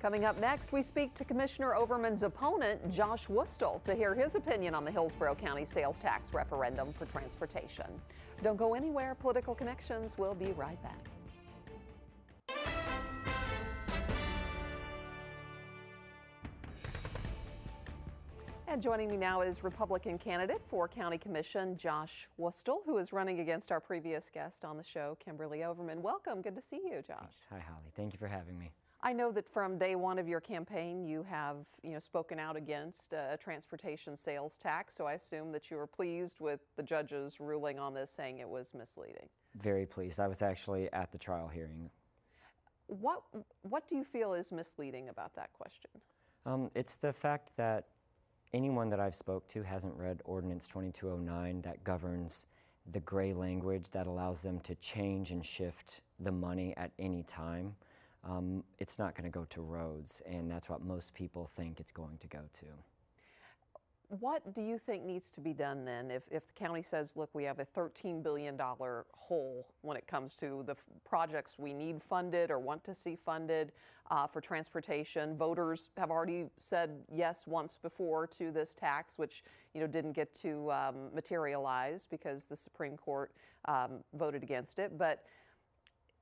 Coming up next, we speak to Commissioner Overman's opponent, Josh Wustel, to hear his opinion on the Hillsborough County sales tax referendum for transportation. Don't go anywhere. Political Connections will be right back. And joining me now is Republican candidate for County Commission, Josh Wustel, who is running against our previous guest on the show, Kimberly Overman. Welcome. Good to see you, Josh. Thanks. Hi, Holly. Thank you for having me. I know that from day one of your campaign, you have, spoken out against a transportation sales tax. So I assume that you were pleased with the judge's ruling on this, saying it was misleading. Very pleased. I was actually at the trial hearing. What do you feel is misleading about that question? It's the fact that anyone that I've spoke to hasn't read Ordinance 2209 that governs the gray language that allows them to change and shift the money at any time. It's not going to go to roads, and that's what most people think it's going to go to. What do you think needs to be done then if the county says, look, we have a $13 billion hole when it comes to the projects we need funded or want to see funded for transportation? Voters have already said yes once before to this tax, which didn't get to materialize because the Supreme Court voted against it. But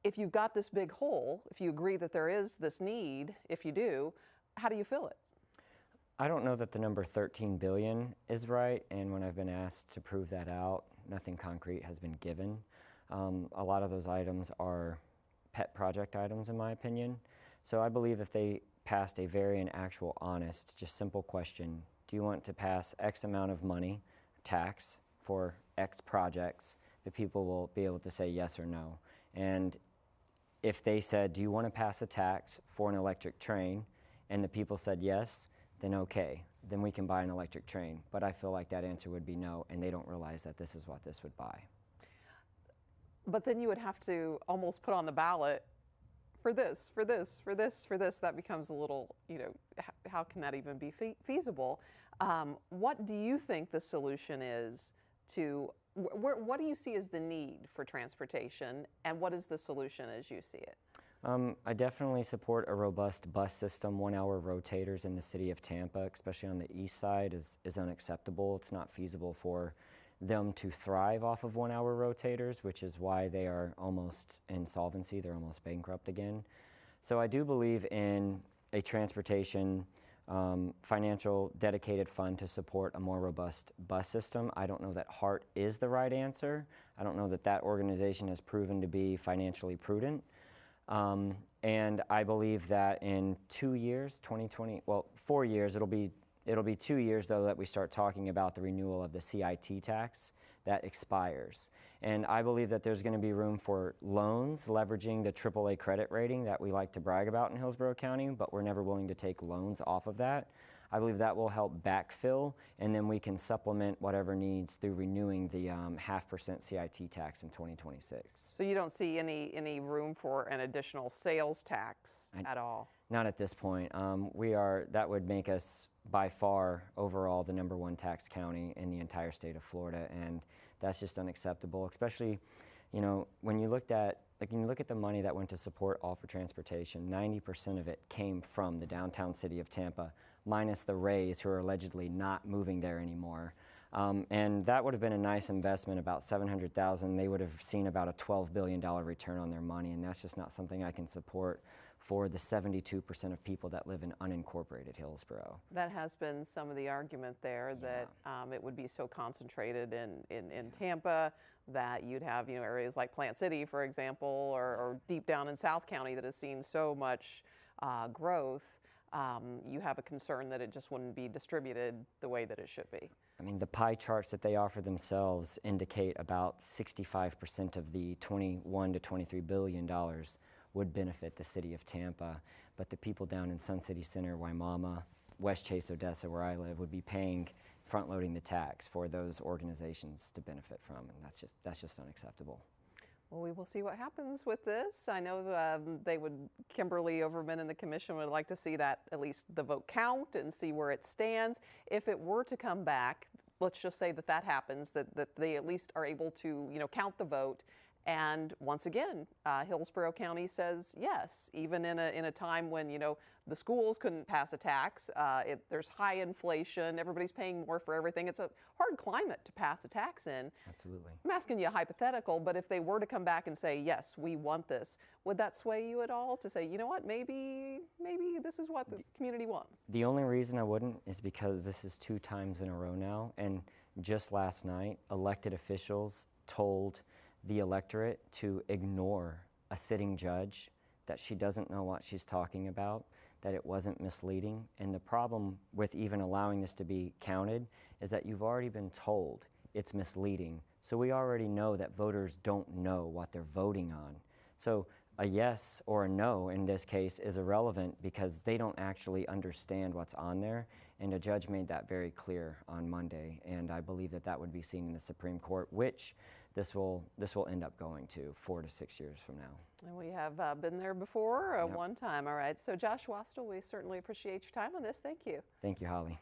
if you've got this big hole, if you agree that there is this need, if you do, how do you fill it? I don't know that the number 13 billion is right, and when I've been asked to prove that out, nothing concrete has been given. A lot of those items are pet project items, in my opinion. So I believe if they passed a very and actual, honest, just simple question, do you want to pass X amount of money, tax, for X projects, the people will be able to say yes or no. And if they said, do you want to pass a tax for an electric train, and the people said yes, then okay, then we can buy an electric train. But I feel like that answer would be no, and they don't realize that this is what this would buy. But then you would have to almost put on the ballot for this, for this, for this, for this. That becomes a little, how can that even be feasible? What do you think the solution is to, what do you see as the need for transportation, and what is the solution as you see it? I definitely support a robust bus system. 1 hour rotators in the city of Tampa, especially on the east side, is unacceptable. It's not feasible for them to thrive off of 1 hour rotators, which is why they are almost insolvency. They're almost bankrupt again. So I do believe in a transportation financial dedicated fund to support a more robust bus system. I don't know that HART is the right answer. I don't know that that organization has proven to be financially prudent. And I believe that in 2 years, 2020, well, 4 years, it'll be 2 years though that we start talking about the renewal of the CIT tax that expires. And I believe that there's going to be room for loans leveraging the AAA credit rating that we like to brag about in Hillsborough County, but we're never willing to take loans off of that. I believe that will help backfill, and then we can supplement whatever needs through renewing the 0.5% CIT tax in 2026. So you don't see any room for an additional sales tax at all? Not at this point. That would make us by far overall the #1 tax county in the entire state of Florida, and that's just unacceptable. Especially, when you look at the money that went to support All for Transportation, 90% of it came from the downtown city of Tampa, minus the Rays, who are allegedly not moving there anymore. And that would have been a nice investment, about $700,000. They would have seen about a $12 billion return on their money, and that's just not something I can support for the 72% of people that live in unincorporated Hillsborough. That has been some of the argument there, that it would be so concentrated in Tampa that you'd have areas like Plant City, for example, or deep down in South County that has seen so much growth. You have a concern that it just wouldn't be distributed the way that it should be. I mean, the pie charts that they offer themselves indicate about 65% of the $21 to $23 billion would benefit the city of Tampa, but the people down in Sun City Center, Waimama, West Chase, Odessa, where I live, would be paying, front-loading the tax for those organizations to benefit from, and that's just unacceptable. Well, we will see what happens with this. I know Kimberly Overman and the commission would like to see that, at least the vote count, and see where it stands. If it were to come back, let's just say that happens, that they at least are able to, count the vote And once again, Hillsborough County says yes, even in a time when, you know, the schools couldn't pass a tax. There's high inflation. Everybody's paying more for everything. It's a hard climate to pass a tax in. Absolutely. I'm asking you a hypothetical, but if they were to come back and say, yes, we want this, would that sway you at all to say, you know what, maybe this is what the community wants? The only reason I wouldn't is because this is 2 times in a row now, and just last night, elected officials told the electorate to ignore a sitting judge, that she doesn't know what she's talking about, that it wasn't misleading. And the problem with even allowing this to be counted is that you've already been told it's misleading. So we already know that voters don't know what they're voting on. So a yes or a no in this case is irrelevant because they don't actually understand what's on there. And a judge made that very clear on Monday. And I believe that that would be seen in the Supreme Court, which this will end up going to 4 to 6 years from now. And we have been there before Yep. one time. All right. So Josh Wastel, we certainly appreciate your time on this. Thank you. Thank you, Holly.